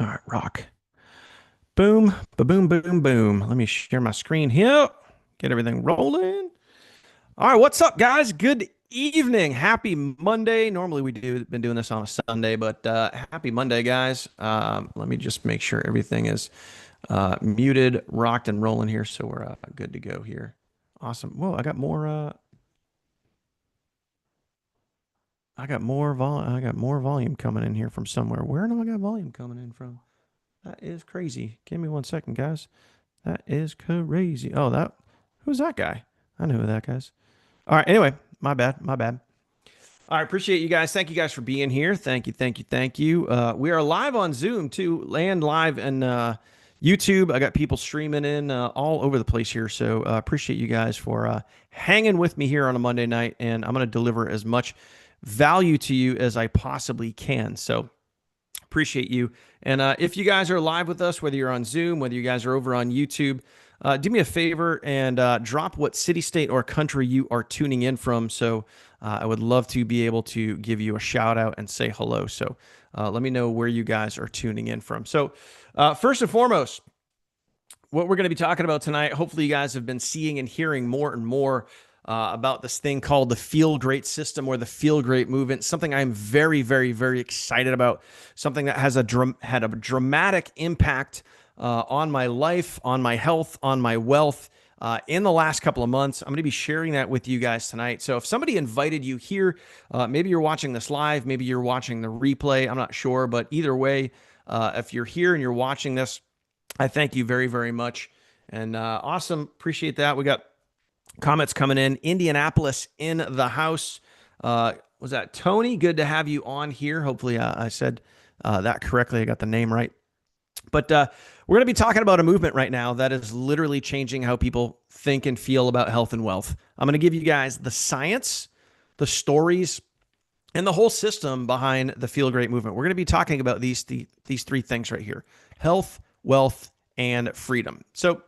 All right, rock. Boom, ba-boom, boom, boom. Let me share my screen here. Get everything rolling. All right, what's up, guys? Good evening. Happy Monday. Normally we do been doing this on a Sunday, but happy Monday, guys. Let me just make sure everything is muted, rocked, and rolling here, so we're good to go here. Awesome. Whoa, I got more volume coming in here from somewhere. Where do I got volume coming in from? That is crazy. Give me 1 second, guys. That is crazy. Oh, who's that guy? I know who that guy's. All right. Anyway, my bad. My bad. All right. Appreciate you guys. Thank you guys for being here. Thank you. Thank you. Thank you. We are live on Zoom too, and live and YouTube. I got people streaming in all over the place here. So appreciate you guys for hanging with me here on a Monday night, and I'm going to deliver as much value to you as I possibly can. So appreciate you. And if you guys are live with us, whether you're on Zoom, whether you guys are over on YouTube, do me a favor and drop what city, state, or country you are tuning in from. So I would love to be able to give you a shout out and say hello. So let me know where you guys are tuning in from. So first and foremost, what we're going to be talking about tonight, hopefully you guys have been seeing and hearing more and more about this thing called the Feel Great system or the Feel Great movement. Something I'm very, very, very excited about. Something that has had a dramatic impact on my life, on my health, on my wealth in the last couple of months. I'm going to be sharing that with you guys tonight. So if somebody invited you here, maybe you're watching this live, maybe you're watching the replay, I'm not sure, but either way, if you're here and you're watching this, I thank you very, very much. And awesome. Appreciate that. We got comments coming in. Indianapolis in the house. Was that Tony? Good to have you on here. Hopefully I said that correctly. I got the name right. But we're going to be talking about a movement right now that is literally changing how people think and feel about health and wealth. I'm going to give you guys the science, the stories, and the whole system behind the Feel Great movement. We're going to be talking about these three things right here: health, wealth, and freedom. So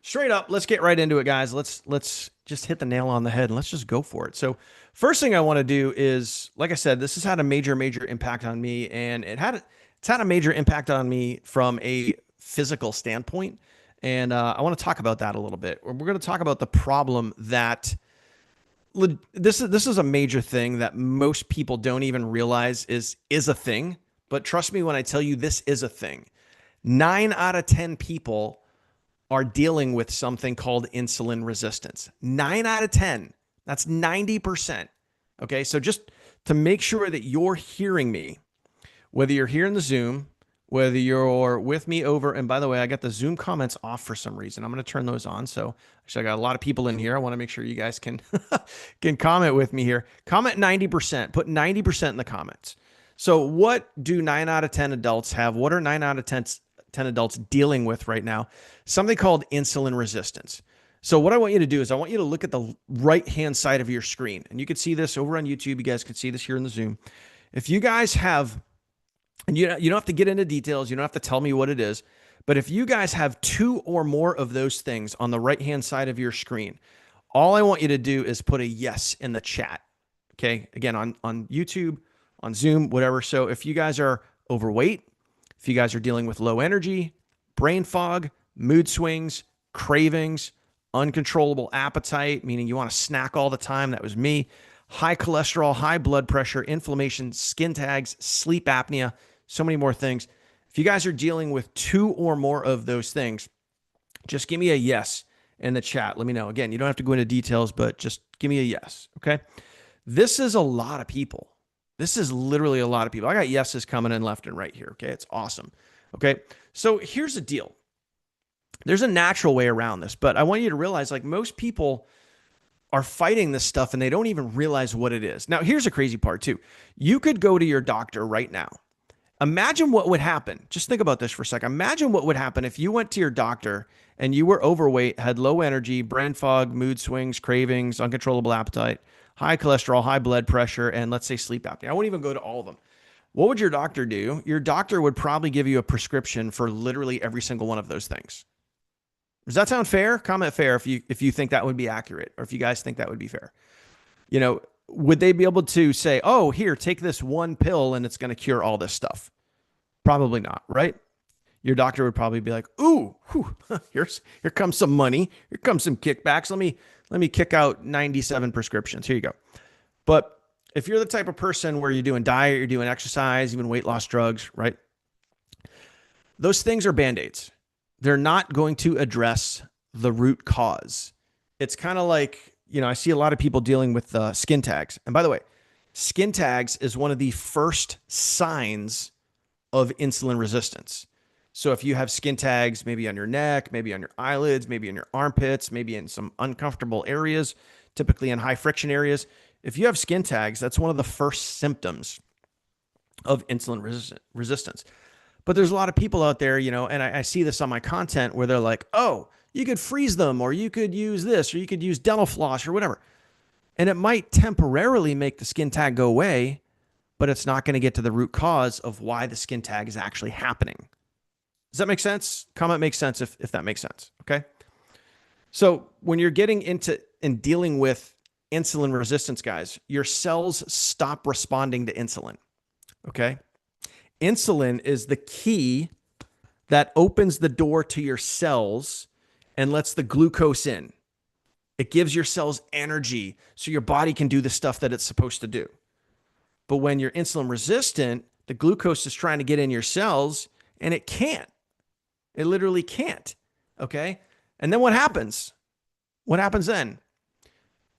straight up, let's get right into it, guys. Let's just hit the nail on the head and let's just go for it. So first thing I want to do is, like I said, this has had a major, major impact on me, and it's had a major impact on me from a physical standpoint. And I want to talk about that a little bit. We're going to talk about the problem that this is a major thing that most people don't even realize is a thing. But trust me when I tell you this is a thing. 9 out of 10 people are dealing with something called insulin resistance. 9 out of 10. That's 90%. Okay, so just to make sure that you're hearing me, whether you're here in the Zoom, whether you're with me over, and by the way, I got the Zoom comments off for some reason. I'm going to turn those on. So actually, I got a lot of people in here. I want to make sure you guys can can comment with me here. Comment 90%. Put 90% in the comments. So what do 9 out of 10 adults have? What are 9 out of 10 adults dealing with right now? Something called insulin resistance. So what I want you to do is I want you to look at the right-hand side of your screen. And you can see this over on YouTube. You guys can see this here in the Zoom. If you guys have, and you don't have to get into details, you don't have to tell me what it is, but if you guys have 2 or more of those things on the right-hand side of your screen, all I want you to do is put a yes in the chat. Okay? Again, on YouTube, on Zoom, whatever. So if you guys are overweight, if you guys are dealing with low energy, brain fog, mood swings, cravings, uncontrollable appetite, meaning you want to snack all the time, that was me, high cholesterol, high blood pressure, inflammation, skin tags, sleep apnea, so many more things. If you guys are dealing with 2 or more of those things, just give me a yes in the chat. Let me know. Again, you don't have to go into details, but just give me a yes, okay? This is a lot of people. This is literally a lot of people. I got yeses coming in left and right here, okay? It's awesome, okay? So here's the deal. There's a natural way around this, but I want you to realize, like, most people are fighting this stuff and they don't even realize what it is. Now, here's a crazy part too. You could go to your doctor right now. Imagine what would happen. Just think about this for a second. Imagine what would happen if you went to your doctor and you were overweight, had low energy, brain fog, mood swings, cravings, uncontrollable appetite, high cholesterol, high blood pressure, and let's say sleep apnea. I won't even go to all of them. What would your doctor do? Your doctor would probably give you a prescription for literally every single one of those things. Does that sound fair? Comment fair if you think that would be accurate, or if you guys think that would be fair. You know, would they be able to say, oh, here, take this one pill and it's going to cure all this stuff? Probably not, right? your doctor would probably be like, "Ooh, whew, here comes some money. Here comes some kickbacks. Let me kick out 97 prescriptions. Here you go." But if you're the type of person where you're doing diet, you're doing exercise, even weight loss drugs, right? Those things are band-aids. They're not going to address the root cause. It's kind of like, I see a lot of people dealing with skin tags. And by the way, skin tags is one of the first signs of insulin resistance. So if you have skin tags, maybe on your neck, maybe on your eyelids, maybe in your armpits, maybe in some uncomfortable areas, typically in high friction areas, if you have skin tags, that's one of the first symptoms of insulin resistance. But there's a lot of people out there, and I see this on my content where they're like, oh, you could freeze them, or you could use this, or you could use dental floss or whatever. And it might temporarily make the skin tag go away, but it's not going to get to the root cause of why the skin tag is actually happening. Does that make sense? Comment makes sense if that makes sense. Okay. So when you're getting into and dealing with insulin resistance, guys, your cells stop responding to insulin. Okay. Insulin is the key that opens the door to your cells and lets the glucose in. It gives your cells energy so your body can do the stuff that it's supposed to do. But when you're insulin resistant, the glucose is trying to get in your cells and it can't. It literally can't. Okay. And then what happens? What happens then?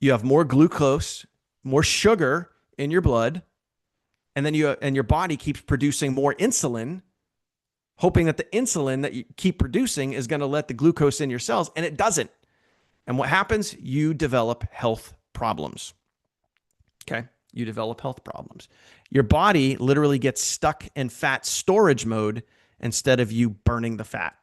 You have more glucose, more sugar in your blood, and then your body keeps producing more insulin, hoping that the insulin that you keep producing is going to let the glucose in your cells, and it doesn't. And what happens? You develop health problems. Okay? You develop health problems. Your body literally gets stuck in fat storage mode instead of you burning the fat.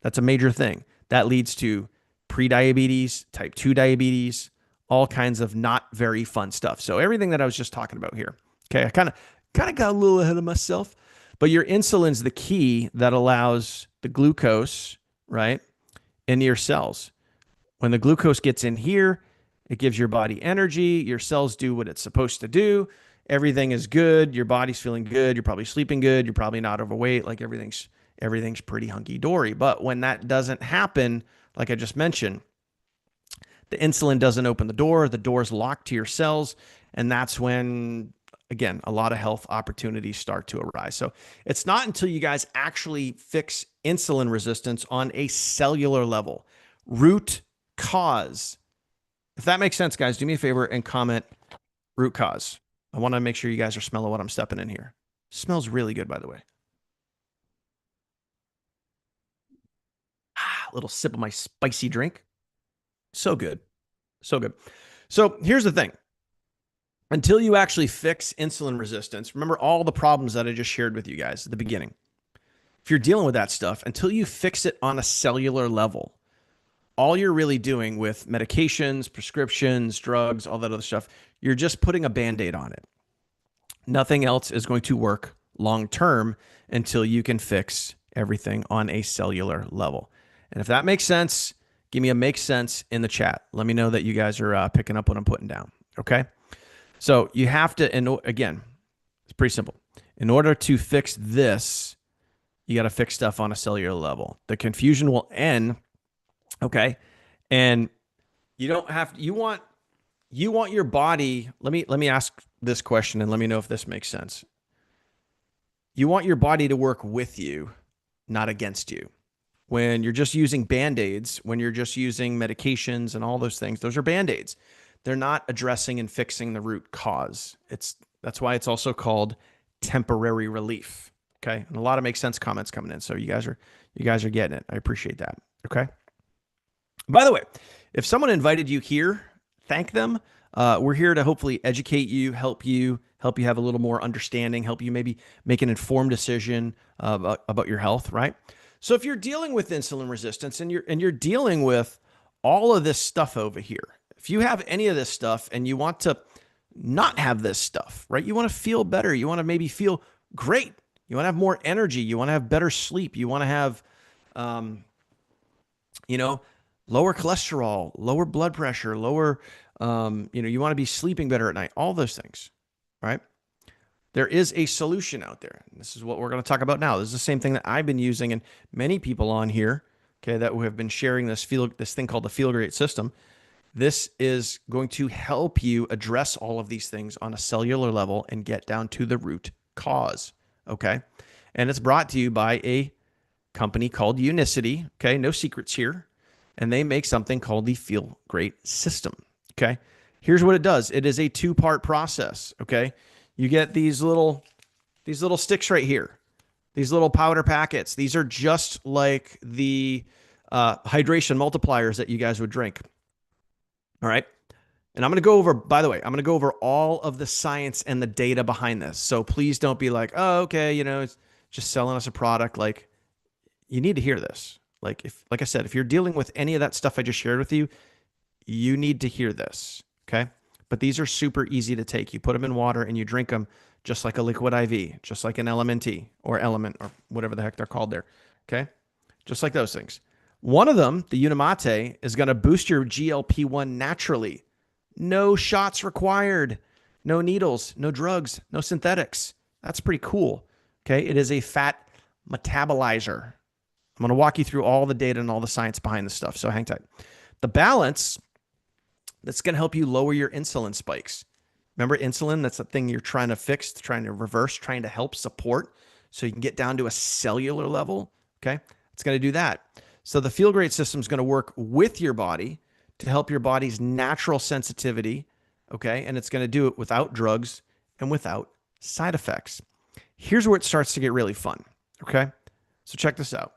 That's a major thing. That leads to prediabetes, type 2 diabetes, all kinds of not very fun stuff. So everything that I was just talking about here. Okay, I kind of got a little ahead of myself, but your insulin's the key that allows the glucose, right, in your cells. When the glucose gets in here, it gives your body energy. Your cells do what it's supposed to do. Everything is good. Your body's feeling good. You're probably sleeping good. You're probably not overweight. Like everything's pretty hunky-dory. But when that doesn't happen, like I just mentioned, the insulin doesn't open the door. The door's locked to your cells. And that's when, again, a lot of health opportunities start to arise. So it's not until you guys actually fix insulin resistance on a cellular level, root cause. If that makes sense, guys, do me a favor and comment root cause. I want to make sure you guys are smelling what I'm stepping in here. Smells really good, by the way. A little sip of my spicy drink. So good. So good. So here's the thing. Until you actually fix insulin resistance, remember all the problems that I just shared with you guys at the beginning. If you're dealing with that stuff, until you fix it on a cellular level, all you're really doing with medications, prescriptions, drugs, all that other stuff, you're just putting a Band-Aid on it. Nothing else is going to work long term until you can fix everything on a cellular level. And if that makes sense, give me a makes sense in the chat. Let me know that you guys are picking up what I'm putting down. Okay. So you have to, and again, it's pretty simple. In order to fix this, you got to fix stuff on a cellular level. The confusion will end. Okay. And you don't have, you want your body. Let me ask this question and let me know if this makes sense. You want your body to work with you, not against you. When you're just using Band-Aids, when you're just using medications and all those things, those are Band-Aids. They're not addressing and fixing the root cause. That's why it's also called temporary relief. Okay. And a lot of make sense comments coming in. So you guys are getting it. I appreciate that. Okay. By the way, if someone invited you here, thank them. We're here to hopefully educate you, help you have a little more understanding, help you maybe make an informed decision about your health, right? So if you're dealing with insulin resistance and you're dealing with all of this stuff over here, if you have any of this stuff and you want to not have this stuff, right? You want to feel better. You want to maybe feel great. You want to have more energy. You want to have better sleep. You want to have, lower cholesterol, lower blood pressure, lower, you want to be sleeping better at night, all those things, right? There is a solution out there. And this is what we're going to talk about now. This is the same thing that I've been using, and many people on here, okay, that have been sharing this thing called the Feel Great system. This is going to help you address all of these things on a cellular level and get down to the root cause. Okay. And it's brought to you by a company called Unicity. Okay. No secrets here. And they make something called the Feel Great system. Okay. Here's what it does. It is a two-part process. Okay. You get these little sticks right here. These little powder packets. These are just like the hydration multipliers that you guys would drink. All right. And I'm going to go over, by the way, I'm going to go over all of the science and the data behind this. So please don't be like, oh, okay, it's just selling us a product. Like, you need to hear this. Like I said, if you're dealing with any of that stuff I just shared with you, you need to hear this. Okay. But these are super easy to take. You put them in water and you drink them just like a liquid IV, just like an LMNT or Element or whatever the heck they're called there. Okay. Just like those things. One of them, the Unimate, is going to boost your GLP-1 naturally. No shots required. No needles, no drugs, no synthetics. That's pretty cool. Okay. It is a fat metabolizer. I'm going to walk you through all the data and all the science behind this stuff. So hang tight. The Balance, that's going to help you lower your insulin spikes. Remember insulin? That's the thing you're trying to fix, trying to reverse, trying to help support so you can get down to a cellular level. Okay. It's going to do that. So the Feel Great system is going to work with your body to help your body's natural sensitivity. Okay. And it's going to do it without drugs and without side effects. Here's where it starts to get really fun. Okay. So check this out.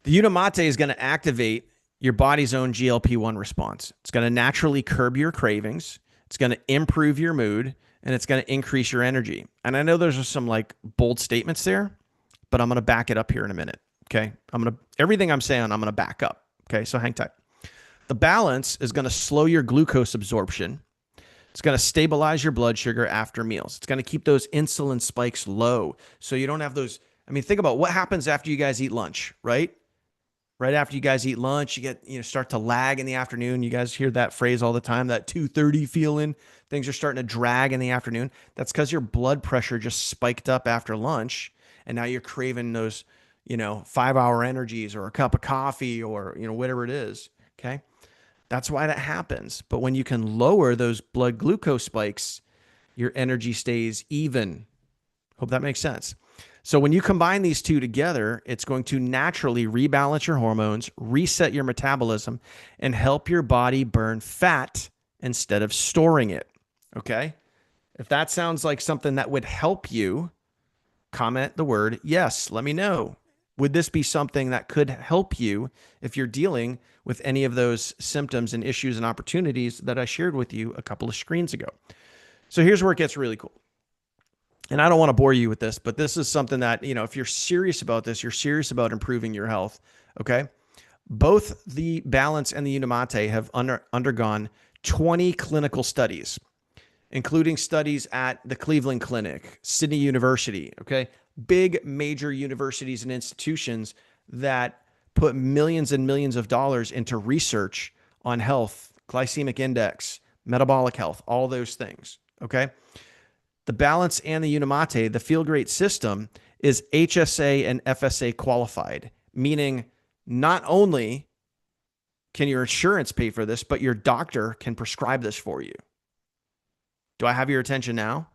The Unimate is going to activate your body's own GLP-1 response. It's going to naturally curb your cravings. It's going to improve your mood, and it's going to increase your energy. And I know there's some like bold statements there, but I'm going to back it up here in a minute. Okay. Everything I'm saying, I'm going to back up. Okay. So hang tight. The Balance is going to slow your glucose absorption. It's going to stabilize your blood sugar after meals. It's going to keep those insulin spikes low. So you don't have those. I mean, think about what happens after you guys eat lunch, right? Right after you guys eat lunch, you start to lag in the afternoon. You guys hear that phrase all the time, that 2:30 feeling. Things are starting to drag in the afternoon. That's because your blood pressure just spiked up after lunch. And now you're craving those, 5-hour energies or a cup of coffee or, whatever it is. Okay. That's why that happens. But when you can lower those blood glucose spikes, your energy stays even. Hope that makes sense. So when you combine these two together, it's going to naturally rebalance your hormones, reset your metabolism, and help your body burn fat instead of storing it. Okay? If that sounds like something that would help you, comment the word yes. Let me know. Would this be something that could help you if you're dealing with any of those symptoms and issues and opportunities that I shared with you a couple of screens ago? So here's where it gets really cool. And I don't want to bore you with this, but this is something that, if you're serious about this, you're serious about improving your health. Okay. Both the Balance and the Unimate have undergone 20 clinical studies, including studies at the Cleveland Clinic, Sydney University. Okay. Big major universities and institutions that put millions and millions of dollars into research on health, glycemic index, metabolic health, all those things. Okay. The Balance and the Unimate, the Feel Great system, is HSA and FSA qualified, meaning not only can your insurance pay for this, but your doctor can prescribe this for you. Do I have your attention now?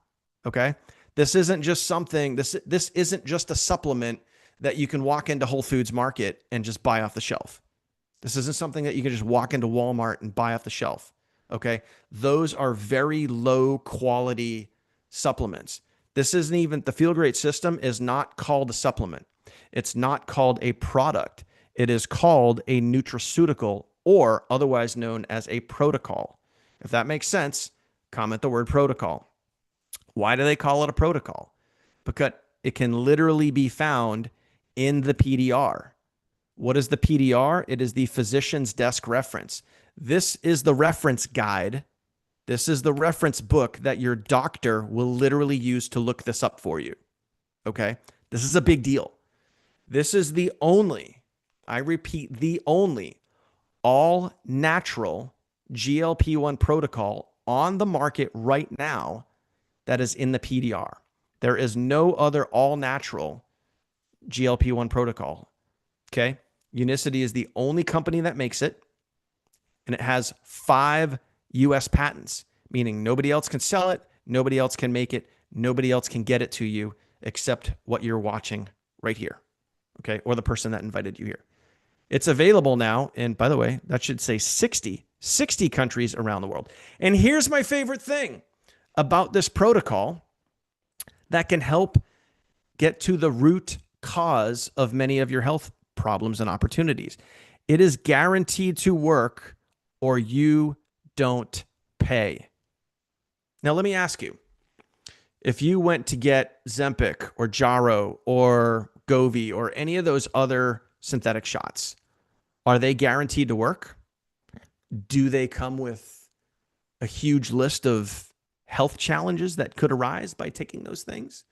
Okay. This isn't just something, this isn't just a supplement that you can walk into Whole Foods Market and just buy off the shelf. This isn't something that you can just walk into Walmart and buy off the shelf. Okay. Those are very low quality supplements. This isn't even, the Feel Great system is not called a supplement. It's not called a product. It is called a nutraceutical, or otherwise known as a protocol. If that makes sense, comment the word protocol. Why do they call it a protocol? Because it can literally be found in the PDR. What is the PDR? It is the physician's desk reference. This is the reference guide. This is the reference book that your doctor will literally use to look this up for you. Okay? This is a big deal. This is the only, I repeat, the only all natural GLP-1 protocol on the market right now that is in the PDR. There is no other all-natural GLP-1 protocol. Okay? Unicity is the only company that makes it, and it has 5 US patents, meaning nobody else can sell it, nobody else can make it, nobody else can get it to you except what you're watching right here. Okay? Or the person that invited you here. It's available now, and by the way, that should say 60 countries around the world. And here's my favorite thing about this protocol that can help get to the root cause of many of your health problems and opportunities. It is guaranteed to work or you don't pay. Now, let me ask you, if you went to get Zempic or Jaro or Govi or any of those other synthetic shots, are they guaranteed to work? Do they come with a huge list of health challenges that could arise by taking those things?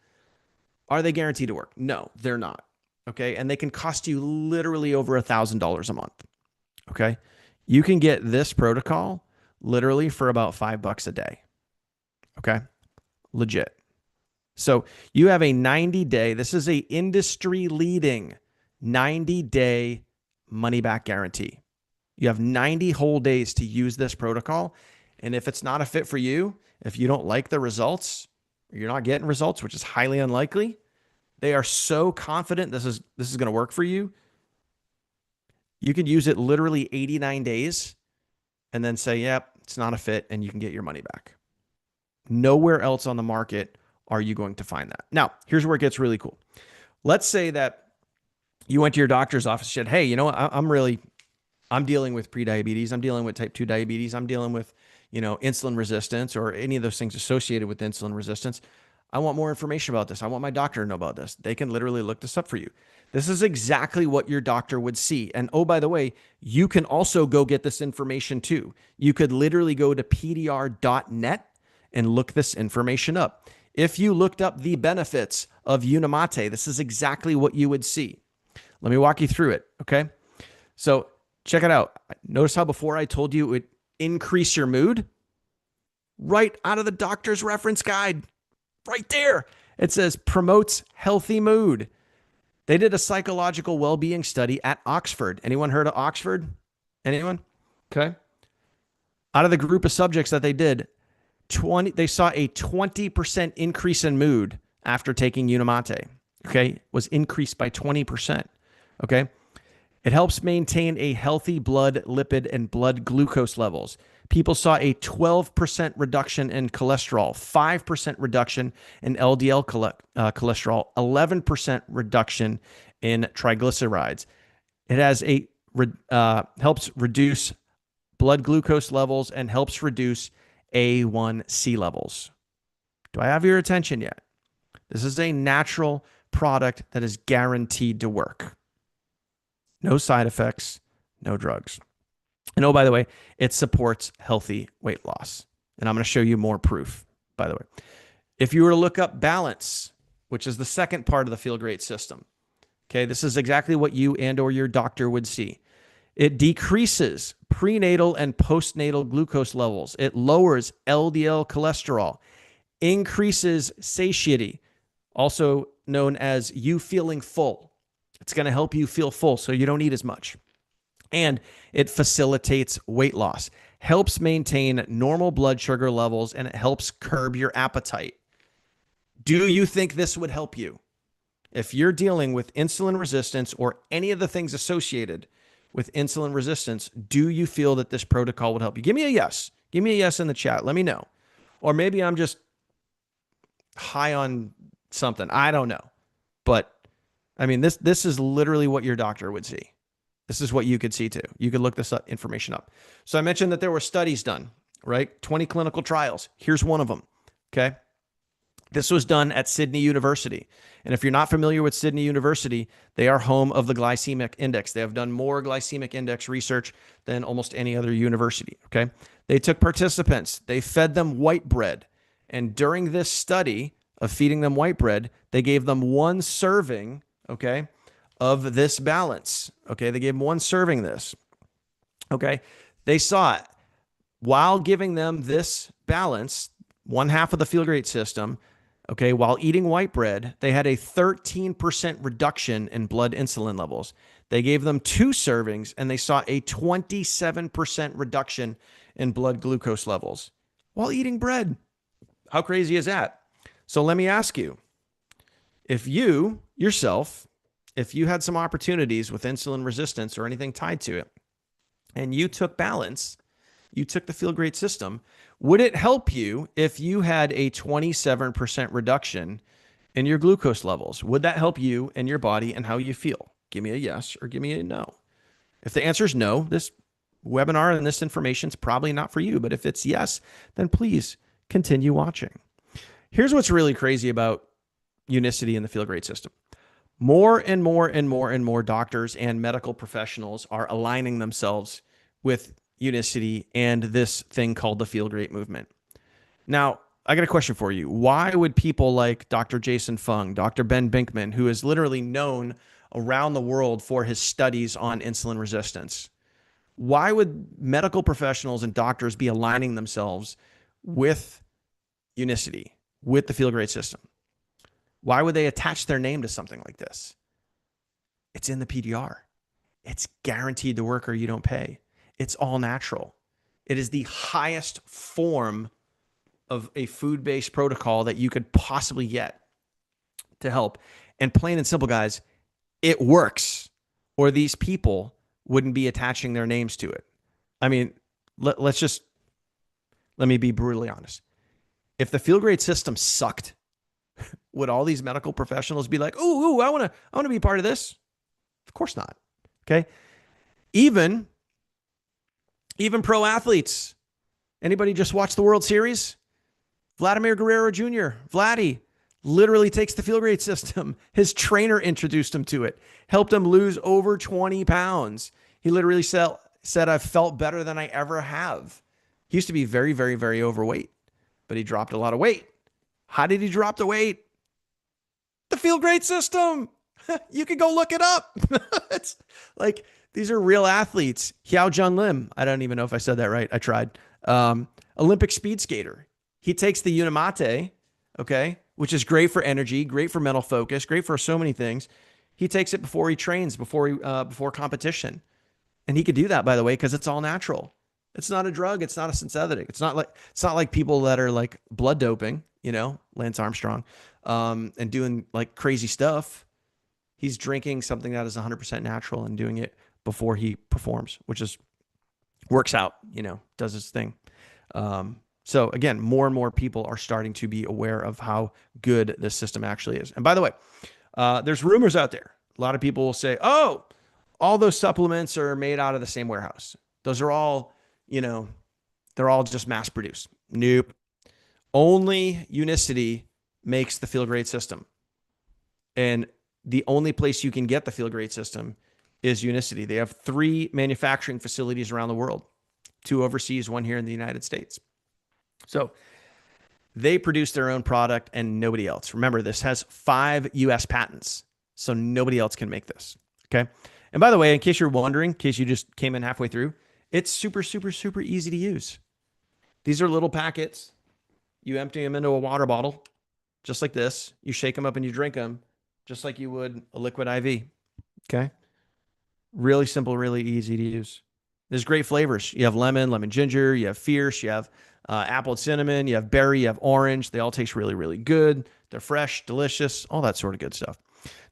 Are they guaranteed to work? No, they're not. Okay. And they can cost you literally over $1,000 a month. Okay. You can get this protocol literally for about $5 a day. Okay. Legit. So you have a 90-day, this is a industry leading 90-day money back guarantee. You have 90 whole days to use this protocol. And if it's not a fit for you, if you don't like the results, or you're not getting results, which is highly unlikely, they are so confident this is going to work for you. You could use it literally 89 days and then say, yep, it's not a fit, and you can get your money back. Nowhere else on the market are you going to find that. Now, here's where it gets really cool. Let's say that you went to your doctor's office and said, hey, you know what? I'm dealing with prediabetes. I'm dealing with type 2 diabetes. I'm dealing with, insulin resistance or any of those things associated with insulin resistance. I want more information about this. I want my doctor to know about this. They can literally look this up for you. This is exactly what your doctor would see. And oh, by the way, you can also go get this information too. You could literally go to pdr.net and look this information up. If you looked up the benefits of Unimate, this is exactly what you would see. Let me walk you through it, okay? So check it out. Notice how before I told you it would increase your mood? Right out of the doctor's reference guide. Right there. It says promotes healthy mood. They did a psychological well-being study at Oxford. Anyone heard of Oxford? Anyone? Okay. Out of the group of subjects that they did, they saw a 20% increase in mood after taking Unimate. Okay. Was increased by 20%. Okay. It helps maintain a healthy blood lipid and blood glucose levels. People saw a 12% reduction in cholesterol, 5% reduction in LDL cholesterol, 11% reduction in triglycerides. It has helps reduce blood glucose levels and helps reduce A1C levels. Do I have your attention yet? This is a natural product that is guaranteed to work. No side effects, no drugs. And oh, by the way, it supports healthy weight loss. And I'm going to show you more proof, by the way. If you were to look up Balance, which is the second part of the Feel Great system, okay, this is exactly what you and or your doctor would see. It decreases prenatal and postnatal glucose levels. It lowers LDL cholesterol, increases satiety, also known as you feeling full. It's going to help you feel full so you don't eat as much. And it facilitates weight loss, helps maintain normal blood sugar levels, and it helps curb your appetite. Do you think this would help you? If you're dealing with insulin resistance or any of the things associated with insulin resistance, do you feel that this protocol would help you? Give me a yes. Give me a yes in the chat. Let me know. Or maybe I'm just high on something. I don't know. But I mean, this is literally what your doctor would see. This is what you could see too. You could look this information up. So I mentioned that there were studies done, right? 20 clinical trials. Here's one of them, okay? This was done at Sydney University. And if you're not familiar with Sydney University, they are home of the glycemic index. They have done more glycemic index research than almost any other university, okay? They took participants. They fed them white bread. And during this study of feeding them white bread, they gave them one serving, okay, of this Balance. Okay, they gave them one serving this. Okay, they saw it. While giving them this Balance, one half of the Feel Great system, okay, while eating white bread, they had a 13% reduction in blood insulin levels. They gave them 2 servings and they saw a 27% reduction in blood glucose levels while eating bread. How crazy is that? So let me ask you, if you yourself, if you had some opportunities with insulin resistance or anything tied to it, and you took Balance, you took the Feel Great system, would it help you if you had a 27% reduction in your glucose levels? Would that help you and your body and how you feel? Give me a yes or give me a no. If the answer is no, this webinar and this information is probably not for you. But if it's yes, then please continue watching. Here's what's really crazy about Unicity and the Feel Great system. More and more and more and more doctors and medical professionals are aligning themselves with Unicity and this thing called the Feel Great movement. Now, I got a question for you. Why would people like Dr. Jason Fung, Dr. Ben Binkman, who is literally known around the world for his studies on insulin resistance, why would medical professionals and doctors be aligning themselves with Unicity, with the Feel Great system? Why would they attach their name to something like this? It's in the PDR. It's guaranteed to work or you don't pay. It's all natural. It is the highest form of a food-based protocol that you could possibly get to help. And plain and simple, guys, it works, or these people wouldn't be attaching their names to it. I mean, let me be brutally honest. If the Feel Great system sucked, would all these medical professionals be like, ooh, I want to be part of this? Of course not. Okay. Even pro athletes. Anybody just watch the World Series? Vladimir Guerrero Jr., Vladdy, literally takes the Feel Great system. His trainer introduced him to it, helped him lose over 20 pounds. He literally said, I've felt better than I ever have. He used to be very, very, very overweight, but he dropped a lot of weight. How did he drop the weight? The Feel Great system. You can go look it up. It's like, these are real athletes. Hiao Jun Lim. I don't even know if I said that right. I tried. Olympic speed skater. He takes the Unimate, okay, which is great for energy, great for mental focus, great for so many things. He takes it before he trains, before competition. And he could do that, by the way, because it's all natural. It's not a drug. It's not a synthetic. It's not like people that are like blood doping, Lance Armstrong, and doing like crazy stuff. He's drinking something that is 100% natural and doing it before he performs, which is works out, does his thing. So again, more and more people are starting to be aware of how good this system actually is. And by the way, there's rumors out there. A lot of people will say, oh, all those supplements are made out of the same warehouse. Those are all, they're all just mass produced. Nope. Only Unicity makes the Feel Great system. And the only place you can get the Feel Great system is Unicity. They have 3 manufacturing facilities around the world, 2 overseas, 1 here in the United States. So they produce their own product and nobody else. Remember, this has 5 US patents, so nobody else can make this. Okay. And by the way, in case you're wondering, in case you just came in halfway through, it's super, super, super easy to use. These are little packets. You empty them into a water bottle, just like this. You shake them up and you drink them, just like you would a liquid IV. Okay. Really simple, really easy to use. There's great flavors. You have lemon ginger, you have fierce, you have apple and cinnamon, you have berry, you have orange. They all taste really, really good. They're fresh, delicious, all that sort of good stuff.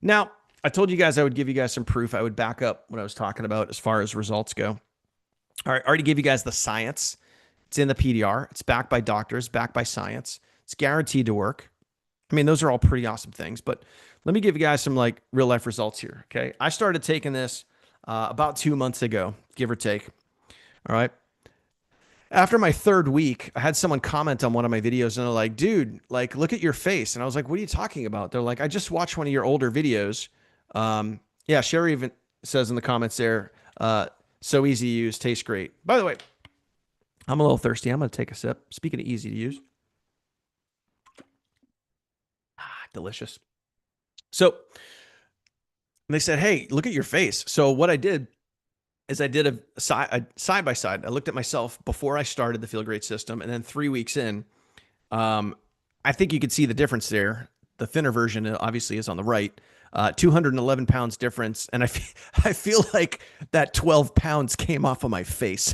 Now, I told you guys I would give you guys some proof. I would back up what I was talking about as far as results go. All right, I already gave you guys the science. It's in the PDR. It's backed by doctors, backed by science. It's guaranteed to work. I mean, those are all pretty awesome things, but let me give you guys some like real life results here. Okay. I started taking this about 2 months ago, give or take. All right. After my 3rd week, I had someone comment on one of my videos and they're like, dude, like, look at your face. And I was like, what are you talking about? They're like, I just watched one of your older videos. Yeah, Sherry even says in the comments there, so easy to use, tastes great. By the way, I'm a little thirsty. I'm going to take a sip. Speaking of easy to use. Delicious. So they said, hey, look at your face. So what I did is I did a side by side. I looked at myself before I started the Feel Great system. And then 3 weeks in, Um, I think you can see the difference there. The thinner version obviously is on the right. 211 pounds difference. And I feel like that 12 pounds came off of my face.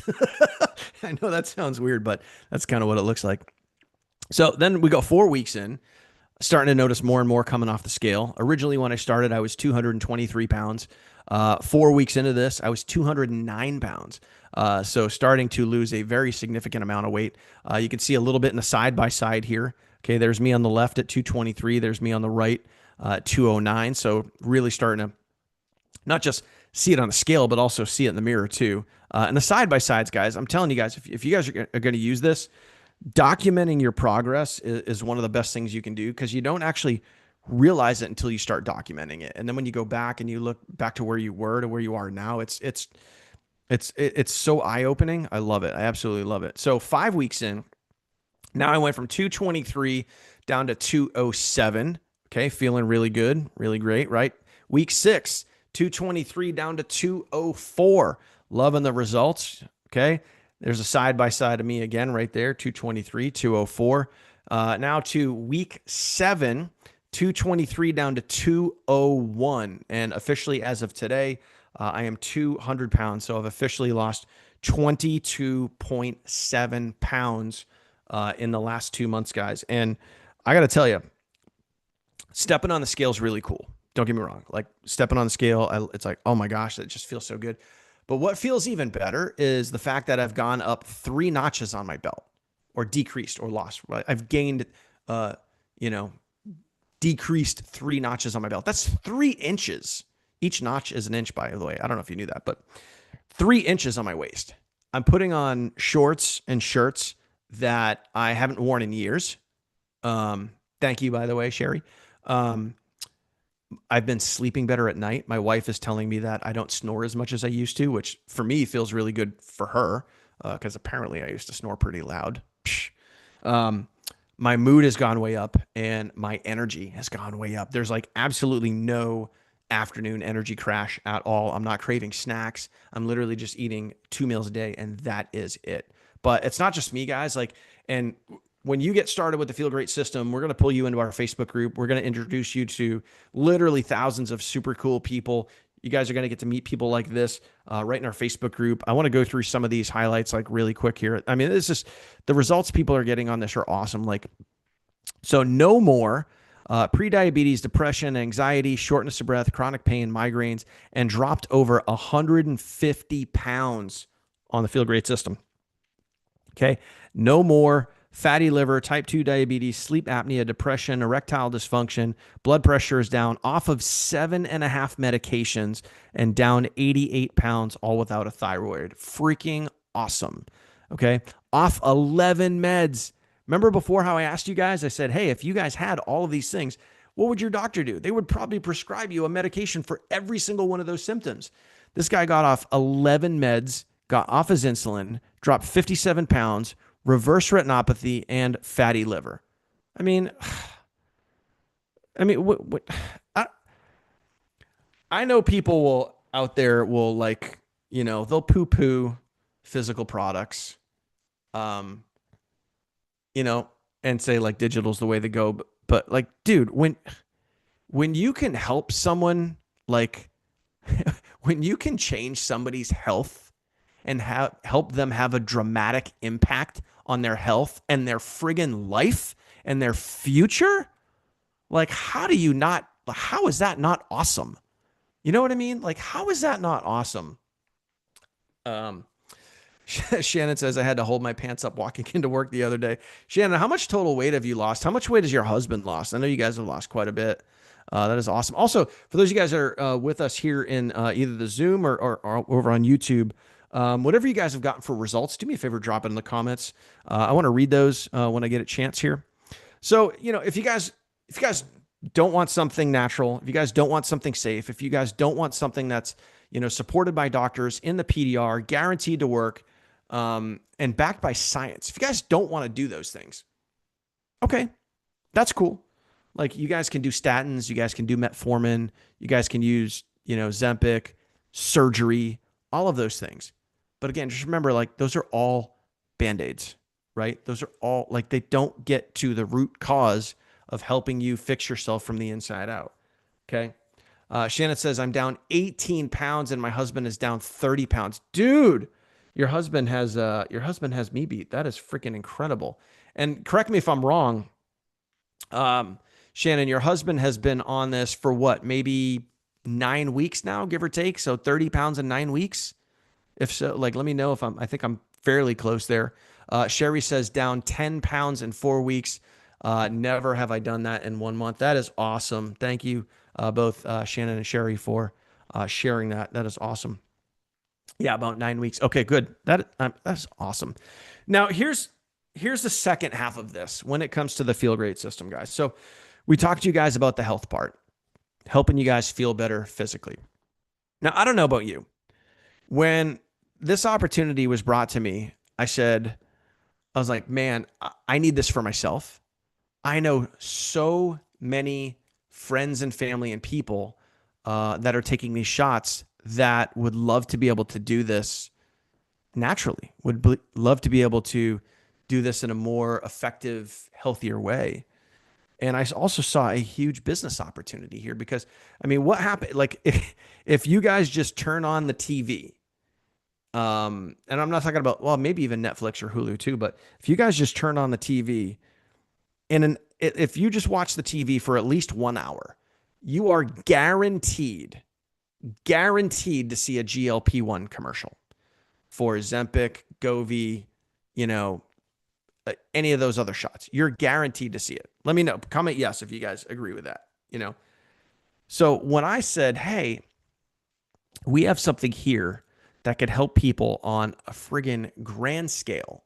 I know that sounds weird, but that's kind of what it looks like. So then we go 4 weeks in, starting to notice more and more coming off the scale. Originally, when I started, I was 223 pounds. 4 weeks into this, I was 209 pounds. So starting to lose a very significant amount of weight. You can see a little bit in the side by side here. Okay, there's me on the left at 223. There's me on the right, 209. So really starting to not just see it on the scale, but also see it in the mirror too. And the side by sides, guys, I'm telling you guys, if you guys are going to use this, documenting your progress is one of the best things you can do, because you don't actually realize it until you start documenting it. And then when you go back and you look back to where you were to where you are now, it's so eye-opening. I love it. I absolutely love it. So 5 weeks in, now I went from 223 down to 207. Okay, feeling really good, really great, right? Week 6, 223 down to 204. Loving the results. Okay, there's a side by side of me again right there, 223, 204. Now to week 7, 223 down to 201. And officially, as of today, I am 200 pounds. So I've officially lost 22.7 pounds in the last 2 months, guys. And I got to tell you, stepping on the scale is really cool. Don't get me wrong. Like stepping on the scale, it's like, oh my gosh, that just feels so good. But what feels even better is the fact that I've gone up 3 notches on my belt, or decreased or lost. Right? I've gained, you know, decreased 3 notches on my belt. That's 3 inches. Each notch is an inch, by the way. I don't know if you knew that, but 3 inches on my waist. I'm putting on shorts and shirts that I haven't worn in years. Thank you, by the way, Sherry. I've been sleeping better at night. My wife is telling me that I don't snore as much as I used to, which for me feels really good for her, because apparently I used to snore pretty loud. My mood has gone way up and my energy has gone way up. There's like absolutely no afternoon energy crash at all. I'm not craving snacks. I'm literally just eating 2 meals a day, and that is it. But it's not just me, guys. Like, and when you get started with the Feel Great system, we're going to pull you into our Facebook group. We're going to introduce you to literally thousands of super cool people. You guys are going to get to meet people like this right in our Facebook group. I want to go through some of these highlights like really quick here. I mean, this is the results people are getting on this are awesome. Like, so no more pre-diabetes, depression, anxiety, shortness of breath, chronic pain, migraines, and dropped over 150 pounds on the Feel Great system. Okay. No more fatty liver, type 2 diabetes, sleep apnea, depression, erectile dysfunction. Blood pressure is down off of 7.5 medications and down 88 pounds, all without a thyroid. Freaking awesome. Okay. Off 11 meds. Remember before how I asked you guys, I said, hey, if you guys had all of these things, what would your doctor do? They would probably prescribe you a medication for every single one of those symptoms. This guy got off 11 meds, got off his insulin, dropped 57 pounds, reverse retinopathy, and fatty liver. I mean, I know people will out there will like, they'll poo-poo physical products, and say like digital's the way to go. But like, dude, when you can help someone, like when you can change somebody's health and help them have a dramatic impact on their health and their friggin' life and their future, like how is that not awesome? You know what I mean? Like, how is that not awesome? Shannon says, I had to hold my pants up walking into work the other day. Shannon, how much total weight have you lost? How much weight has your husband lost? I know you guys have lost quite a bit. That is awesome. Also, for those of you guys that are with us here in either the Zoom or over on YouTube, whatever you guys have gotten for results, do me a favor, drop it in the comments. I want to read those when I get a chance here. So, if you guys don't want something natural, if you guys don't want something safe, if you guys don't want something that's, supported by doctors in the PDR, guaranteed to work, and backed by science, if you guys don't want to do those things, okay, that's cool. Like you guys can do statins, you guys can do metformin, you guys can use, Zempic, surgery, all of those things. But again, just remember, like those are all Band-Aids, right? Those are all like they don't get to the root cause of helping you fix yourself from the inside out. Okay. Shannon says, I'm down 18 pounds and my husband is down 30 pounds. Dude, your husband has me beat. That is freaking incredible. And correct me if I'm wrong. Um, Shannon, your husband has been on this for what, maybe 9 weeks now, give or take. So 30 pounds in 9 weeks. If so, like, let me know if I think I'm fairly close there. Sherry says down 10 pounds in 4 weeks. Never have I done that in 1 month. That is awesome. Thank you, both Shannon and Sherry, for sharing that. That is awesome. Yeah, about 9 weeks. Okay, good. That's awesome. Now here's the second half of this when it comes to the Feel Great system, guys. So we talked to you guys about the health part, helping you guys feel better physically. Now, I don't know about you. When this opportunity was brought to me, I was like, man, I need this for myself. I know so many friends and family and people that are taking these shots that would love to be able to do this naturally, love to be able to do this in a more effective, healthier way. And I also saw a huge business opportunity here because, I mean, what happened? Like, if you guys just turn on the TV, and I'm not talking about, well, maybe even Netflix or Hulu too, but if you guys just turn on the TV if you just watch the TV for at least 1 hour, you are guaranteed to see a GLP-1 commercial for Ozempic, Govi, you know, any of those other shots. You're guaranteed to see it. Let me know. Comment yes if you guys agree with that, you know. So when I said, hey, we have something here that could help people on a friggin' grand scale,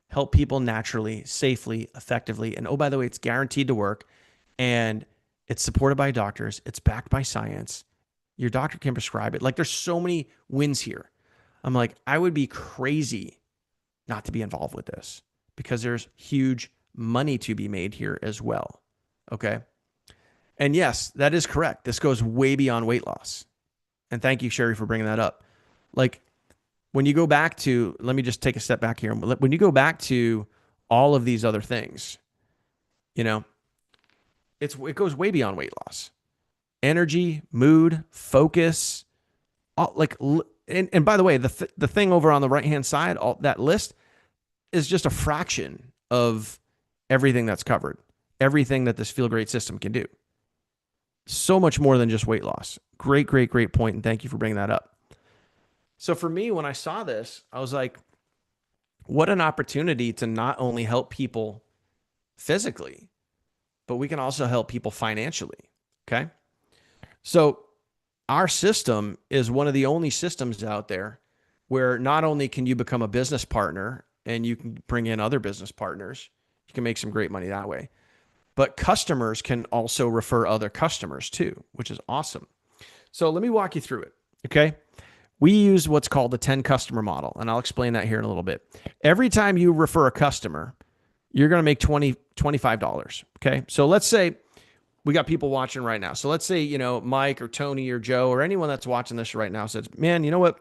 help people naturally, safely, effectively. And oh, by the way, it's guaranteed to work and it's supported by doctors. It's backed by science. Your doctor can prescribe it. Like, there's so many wins here. I'm like, I would be crazy not to be involved with this because there's huge money to be made here as well. Okay. And yes, that is correct. This goes way beyond weight loss. And thank you, Sherry, for bringing that up. Like, when you go back to, let me just take a step back here. When you go back to all of these other things, you know, it goes way beyond weight loss. Energy, mood, focus, and by the way, the thing over on the right-hand side, all that list is just a fraction of everything that's covered, everything that this Feel Great system can do. So much more than just weight loss. Great point, and thank you for bringing that up. So for me, when I saw this, I was like, what an opportunity to not only help people physically, but we can also help people financially. Okay. So our system is one of the only systems out there where not only can you become a business partner and you can bring in other business partners, you can make some great money that way, but customers can also refer other customers too, which is awesome. So let me walk you through it. Okay. We use what's called the 10 customer model, and I'll explain that here in a little bit. Every time you refer a customer, you're going to make $25. Okay. So let's say we got people watching right now. So let's say, you know, Mike or Tony or Joe or anyone that's watching this right now says, man, you know what?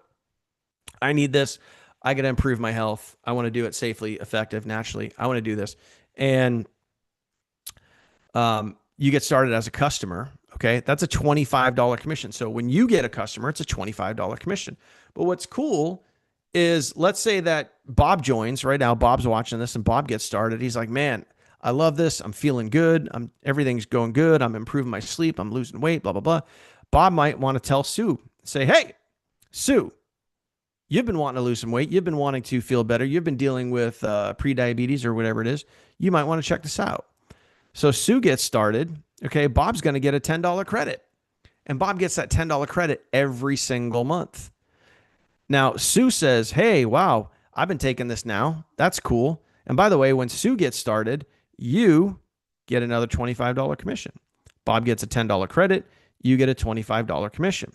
I need this. I got to improve my health. I want to do it safely, effective, naturally. I want to do this. And you get started as a customer. Okay. That's a $25 commission. So when you get a customer, it's a $25 commission. But what's cool is, let's say that Bob joins right now. Bob's watching this and Bob gets started. He's like, man, I love this. I'm feeling good. Everything's going good. I'm improving my sleep. I'm losing weight, blah, blah, blah. Bob might want to tell Sue, say, hey, Sue, you've been wanting to lose some weight. You've been wanting to feel better. You've been dealing with pre-diabetes or whatever it is. You might want to check this out. So Sue gets started. Okay. Bob's going to get a $10 credit, and Bob gets that $10 credit every single month. Now, Sue says, hey, wow, I've been taking this now. That's cool. And by the way, when Sue gets started, you get another $25 commission. Bob gets a $10 credit. You get a $25 commission.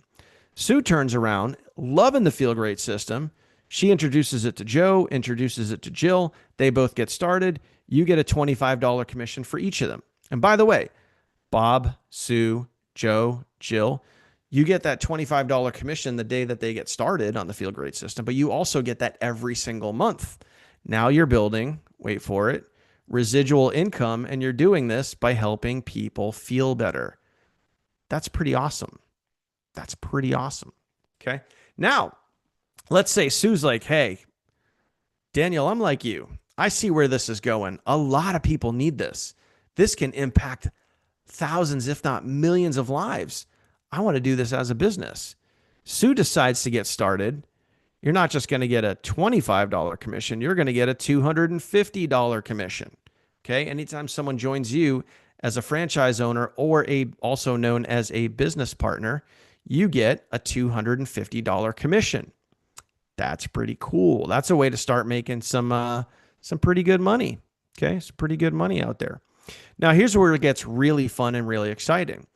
Sue turns around, loving the Feel Great system. She introduces it to Joe, introduces it to Jill. They both get started. You get a $25 commission for each of them. And by the way, Bob, Sue, Joe, Jill, you get that $25 commission the day that they get started on the Feel Great system, but you also get that every single month. Now you're building wait for it, residual income, and you're doing this by helping people feel better. That's pretty awesome. That's pretty awesome. Okay. Now, let's say Sue's like, hey, Daniel, I'm like you. I see where this is going. A lot of people need this. This can impact thousands, if not millions of lives. I want to do this as a business. Sue decides to get started. You're not just going to get a $25 commission. You're going to get a $250 commission. Okay. Anytime someone joins you as a franchise owner or also known as a business partner, you get a $250 commission. That's pretty cool. That's a way to start making some pretty good money. Okay. Some pretty good money out there. Now, here's where it gets really fun and really exciting.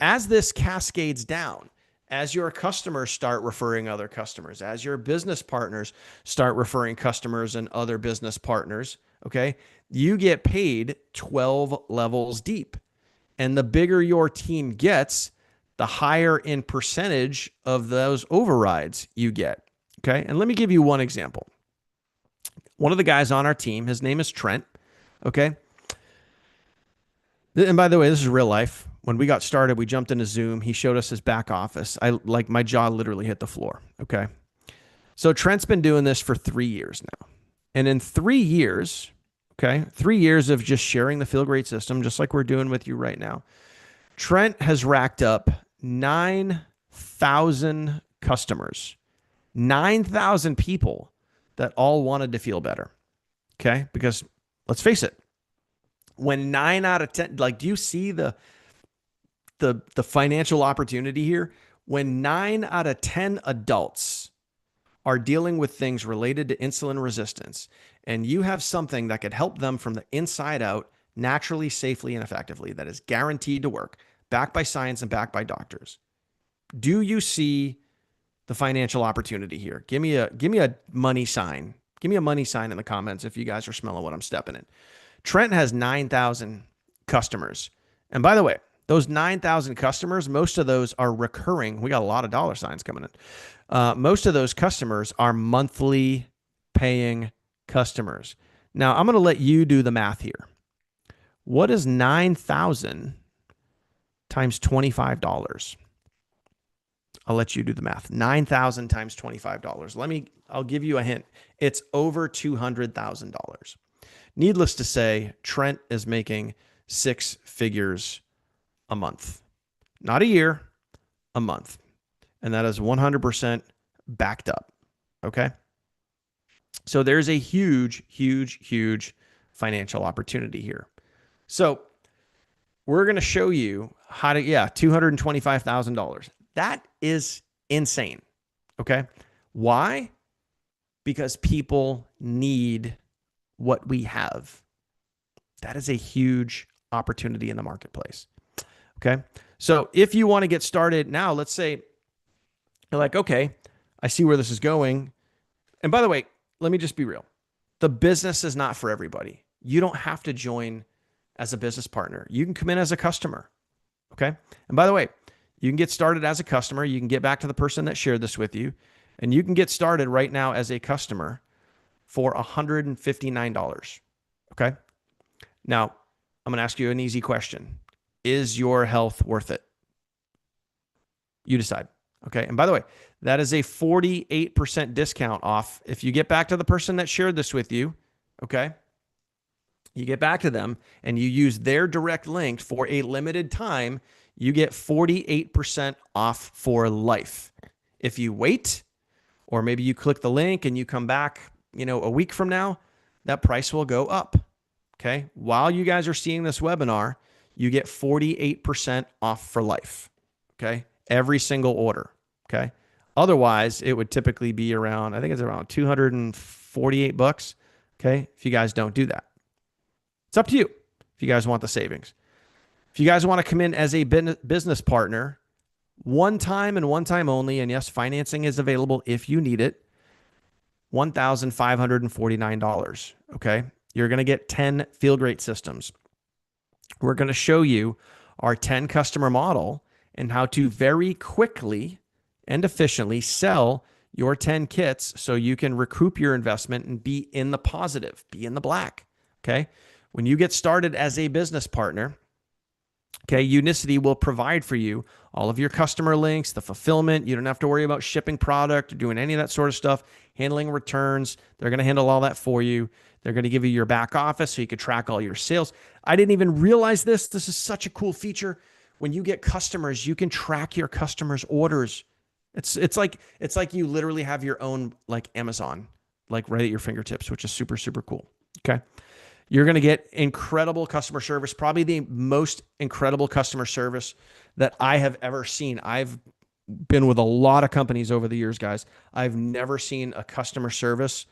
As this cascades down, as your customers start referring other customers, as your business partners start referring customers and other business partners, okay, you get paid 12 levels deep. And the bigger your team gets, the higher in percentage of those overrides you get. Okay. And let me give you one example. One of the guys on our team, his name is Trent. Okay. And by the way, this is real life. When we got started, we jumped into Zoom. He showed us his back office. My jaw literally hit the floor. Okay. So Trent's been doing this for 3 years now. And in 3 years, okay, 3 years of just sharing the Feel Great system, just like we're doing with you right now, Trent has racked up 9,000 customers, 9,000 people that all wanted to feel better. Okay. Because let's face it, when 9 out of 10, like, do you see the financial opportunity here? When 9 out of 10 adults are dealing with things related to insulin resistance, and you have something that could help them from the inside out naturally, safely, and effectively, that is guaranteed to work, backed by science and backed by doctors, do you see the financial opportunity here? Give me a money sign. Give me a money sign in the comments if you guys are smelling what I'm stepping in. Trent has 9,000 customers. And by the way, those 9,000 customers, most of those are recurring. We got a lot of dollar signs coming in. Most of those customers are monthly paying customers. Now, I'm going to let you do the math here. What is 9,000 times $25? I'll let you do the math. 9,000 times $25. I'll give you a hint. It's over $200,000. Needless to say, Trent is making 6 figures a month. Not a year, a month. And that is 100% backed up. Okay? So there's a huge, huge, huge financial opportunity here. So we're going to show you how to, $225,000. That is insane. Okay? Why? Because people need what we have. That is a huge opportunity in the marketplace. Okay. So if you want to get started now, let's say you're like, okay, I see where this is going. And by the way, let me just be real. The business is not for everybody. You don't have to join as a business partner. You can come in as a customer. Okay. And by the way, you can get started as a customer. You can get back to the person that shared this with you, and you can get started right now as a customer for $159. Okay. Now, I'm going to ask you an easy question. Is your health worth it? You decide. Okay. And by the way, that is a 48% discount off. If you get back to the person that shared this with you, okay, you get back to them and you use their direct link for a limited time, you get 48% off for life. If you wait, or maybe you click the link and you come back, a week from now, that price will go up. Okay. While you guys are seeing this webinar, you get 48% off for life. Okay. Every single order. Okay. Otherwise, it would typically be around, I think it's around $248. Okay. If you guys don't do that, it's up to you. If you guys want the savings, if you guys want to come in as a business partner, one time and one time only, and yes, financing is available if you need it, $1,549. Okay. You're going to get 10 Feel Great systems. We're going to show you our 10 customer model and how to very quickly and efficiently sell your 10 kits so you can recoup your investment and be in the positive, be in the black. Okay. When you get started as a business partner, okay, Unicity will provide for you all of your customer links, the fulfillment. You don't have to worry about shipping product or doing any of that sort of stuff, handling returns. They're going to handle all that for you. They're going to give you your back office so you can track all your sales. I didn't even realize this. This is such a cool feature. When you get customers, you can track your customers' orders. It's like you literally have your own like Amazon, like right at your fingertips, which is super, super cool. Okay. You're going to get incredible customer service, probably the most incredible customer service that I have ever seen. I've been with a lot of companies over the years, guys. I've never seen a customer service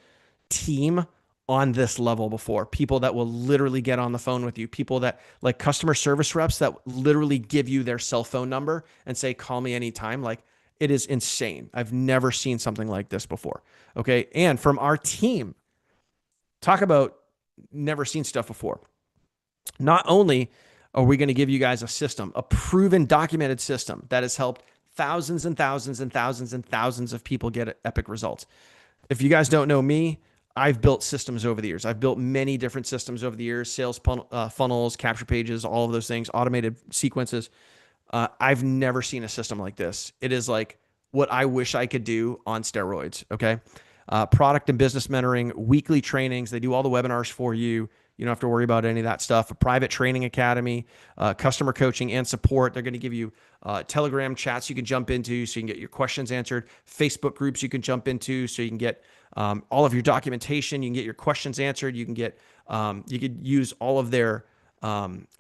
team on this level before. People that will literally get on the phone with you, people that like customer service reps that literally give you their cell phone number and say, call me anytime. Like, it is insane. I've never seen something like this before. Okay. And from our team, talk about never seen stuff before. Not only are we going to give you guys a system, a proven documented system that has helped thousands and thousands and thousands and thousands of people get epic results. If you guys don't know me, I've built systems over the years. I've built many different systems over the years, sales funnels, capture pages, all of those things, automated sequences. I've never seen a system like this. It is like what I wish I could do on steroids. Okay. Product and business mentoring, weekly trainings. They do all the webinars for you. You don't have to worry about any of that stuff. A private training academy, customer coaching and support. They're going to give you Telegram chats you can jump into so you can get your questions answered. Facebook groups you can jump into so you can get all of your documentation. You can get your questions answered. You can get you could use all of their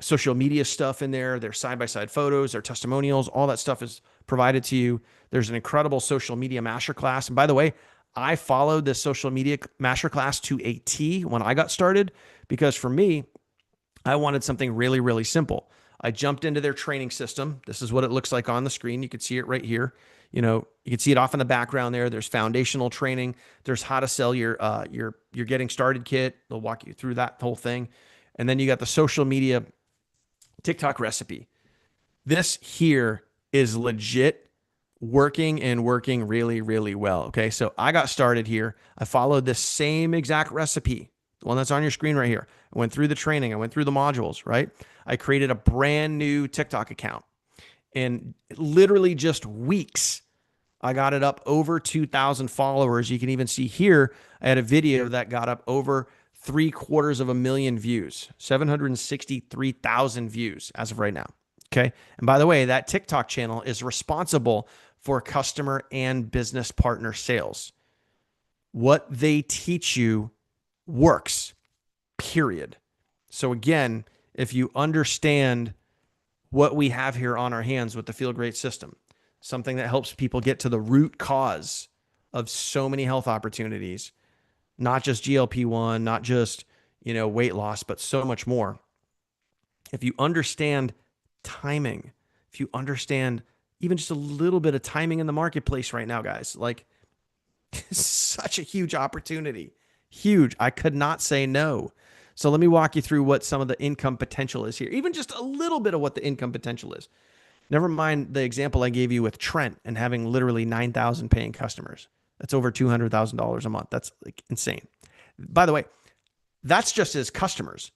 social media stuff in there, their side-by-side photos, their testimonials. All that stuff is provided to you. There's an incredible social media masterclass. And by the way, I followed this social media masterclass to a T when I got started because for me, I wanted something really, really simple. I jumped into their training system. This is what it looks like on the screen. You can see it right here. You know, you can see it off in the background there. There's foundational training. There's how to sell your getting started kit. They'll walk you through that whole thing. And then you got the social media TikTok recipe. This here is legit working and working really, really well. Okay. So I got started here. I followed this same exact recipe, the one that's on your screen right here. I went through the training. I went through the modules, right? I created a brand new TikTok account. In literally just weeks, I got it up over 2,000 followers. You can even see here, I had a video that got up over 750,000 views, 763,000 views as of right now. Okay. And by the way, that TikTok channel is responsible for customer and business partner sales. What they teach you works, period. So again, if you understand what we have here on our hands with the Feel Great system, something that helps people get to the root cause of so many health opportunities, not just GLP-1, not just, weight loss, but so much more. If you understand timing, if you understand even just a little bit of timing in the marketplace right now, guys, like such a huge opportunity, huge. I could not say no. So let me walk you through what some of the income potential is here, even just a little bit of what the income potential is. Never mind the example I gave you with Trent and having literally 9,000 paying customers. That's over $200,000 a month. That's like insane. By the way, that's just his customers.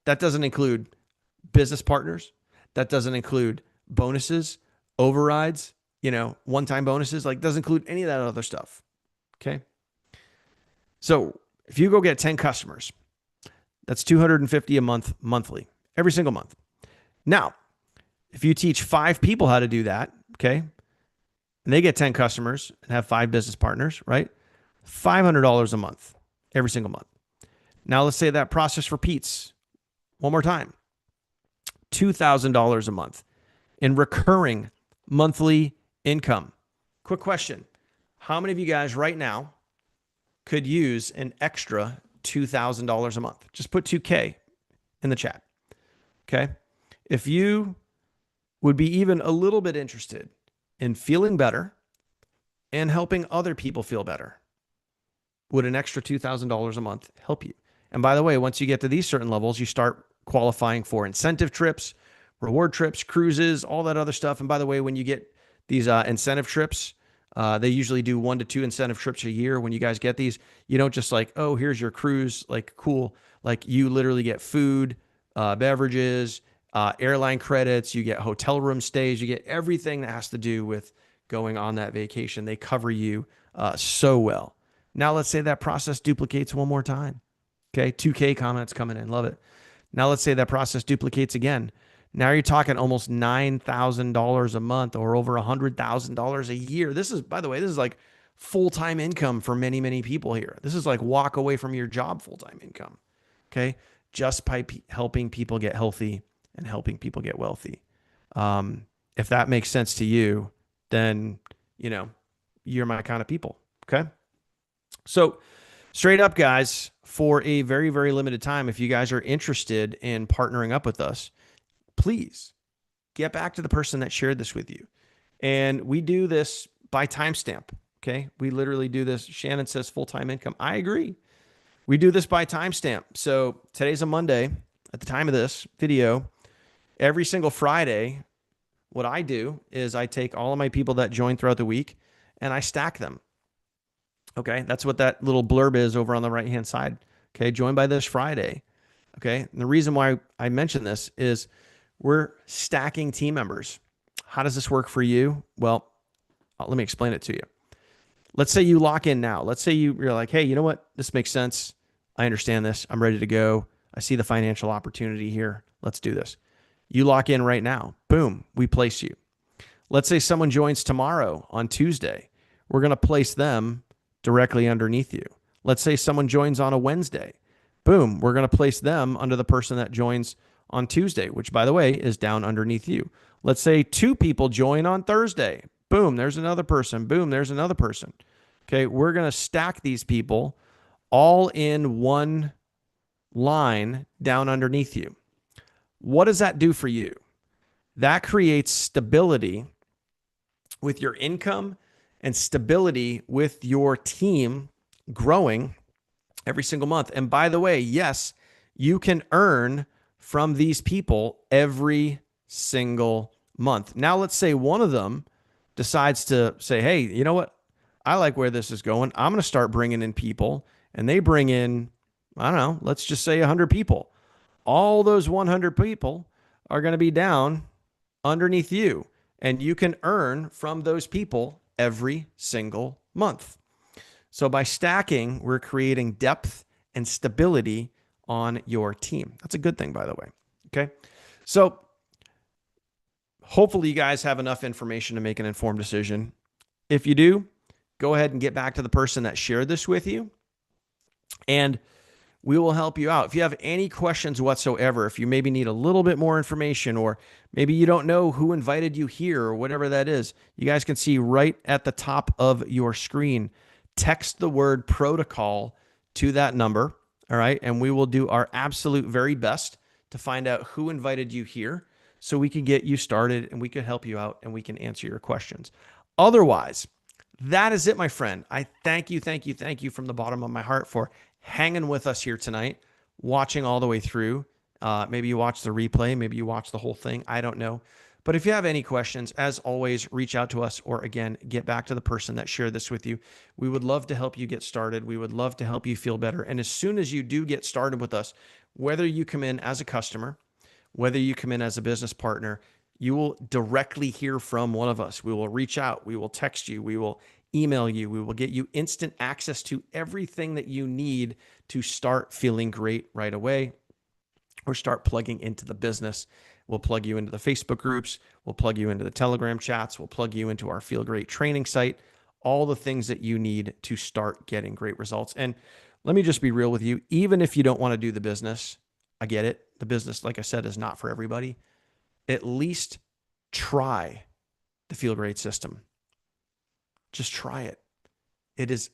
That doesn't include business partners. That doesn't include bonuses, overrides, one-time bonuses. Like, doesn't include any of that other stuff. Okay. So if you go get 10 customers, that's $250 a month, monthly, every single month. Now, if you teach 5 people how to do that, okay, and they get 10 customers and have 5 business partners, right? $500 a month, every single month. Now let's say that process repeats one more time. $2,000 a month in recurring monthly income. Quick question. How many of you guys right now could use an extra $2,000 a month? Just put 2K in the chat. Okay. If you would be even a little bit interested in feeling better and helping other people feel better, would an extra $2,000 a month help you? And by the way, once you get to these certain levels, you start qualifying for incentive trips, reward trips, cruises, all that other stuff. And by the way, when you get these incentive trips, they usually do 1 to 2 incentive trips a year. When you guys get these, you don't just like, oh, here's your cruise, like cool. Like you literally get food, beverages, airline credits, you get hotel room stays, you get everything that has to do with going on that vacation. They cover you so well. Now let's say that process duplicates one more time. Okay, 2K comments coming in. Love it. Now let's say that process duplicates again. Now you're talking almost $9,000 a month or over $100,000 a year. This is, by the way, this is like full-time income for many, many people here. This is like walk away from your job full-time income. Okay, just by helping people get healthy and helping people get wealthy. If that makes sense to you, then you know you're my kind of people. Okay, so straight up, guys, for a very, very limited time, if you guys are interested in partnering up with us, please get back to the person that shared this with you. And we do this by timestamp. Okay. We literally do this. Shannon says full-time income. I agree. We do this by timestamp. So today's a Monday. At the time of this video, every single Friday, what I do is I take all of my people that join throughout the week and I stack them. Okay. That's what that little blurb is over on the right-hand side. Okay. Join by this Friday. Okay. And the reason why I mention this is we're stacking team members. How does this work for you? Well, let me explain it to you. Let's say you lock in now. Let's say you're like, hey, you know what? This makes sense. I understand this. I'm ready to go. I see the financial opportunity here. Let's do this. You lock in right now. Boom. We place you. Let's say someone joins tomorrow on Tuesday. We're going to place them directly underneath you. Let's say someone joins on a Wednesday. Boom. We're going to place them under the person that joins on Tuesday, which, by the way, is down underneath you. Let's say 2 people join on Thursday. Boom, there's another person. Boom, there's another person. Okay, we're going to stack these people all in one line down underneath you. What does that do for you? That creates stability with your income and stability with your team growing every single month. And by the way, yes, you can earn from these people every single month. Now, let's say one of them decides to say, hey, you know what? I like where this is going. I'm going to start bringing in people, and they bring in, I don't know, let's just say 100 people. All those 100 people are going to be down underneath you, and you can earn from those people every single month. So by stacking, we're creating depth and stability on your team. That's a good thing, by the way. Okay. So hopefully you guys have enough information to make an informed decision. If you do, go ahead and get back to the person that shared this with you, and we will help you out. If you have any questions whatsoever, if you maybe need a little bit more information, or maybe you don't know who invited you here or whatever that is, you guys can see right at the top of your screen. Text the word protocol to that number. All right. And we will do our absolute very best to find out who invited you here so we can get you started and we can help you out and we can answer your questions. Otherwise, that is it, my friend. I thank you from the bottom of my heart for hanging with us here tonight, watching all the way through. Maybe you watch the replay, maybe you watch the whole thing. I don't know. But if you have any questions, as always, reach out to us, or again, get back to the person that shared this with you. We would love to help you get started. We would love to help you feel better. And as soon as you do get started with us, whether you come in as a customer, whether you come in as a business partner, you will directly hear from one of us. We will reach out. We will text you. We will email you. We will get you instant access to everything that you need to start feeling great right away, or start plugging into the business. We'll plug you into the Facebook groups. We'll plug you into the Telegram chats. We'll plug you into our Feel Great training site, all the things that you need to start getting great results. And let me just be real with you. Even if you don't want to do the business, I get it. The business, like I said, is not for everybody. At least try the Feel Great system. Just try it. It is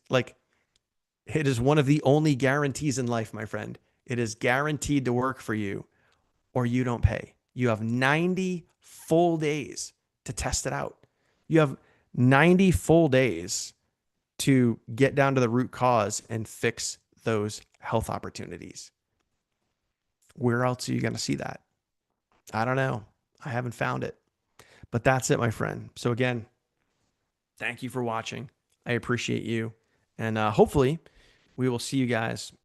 one of the only guarantees in life, my friend. It is guaranteed to work for you, or you don't pay. You have 90 full days to test it out. You have 90 full days to get down to the root cause and fix those health opportunities. Where else are you going to see that? I don't know. I haven't found it. But that's it, my friend. So again, thank you for watching. I appreciate you. And hopefully we will see you guys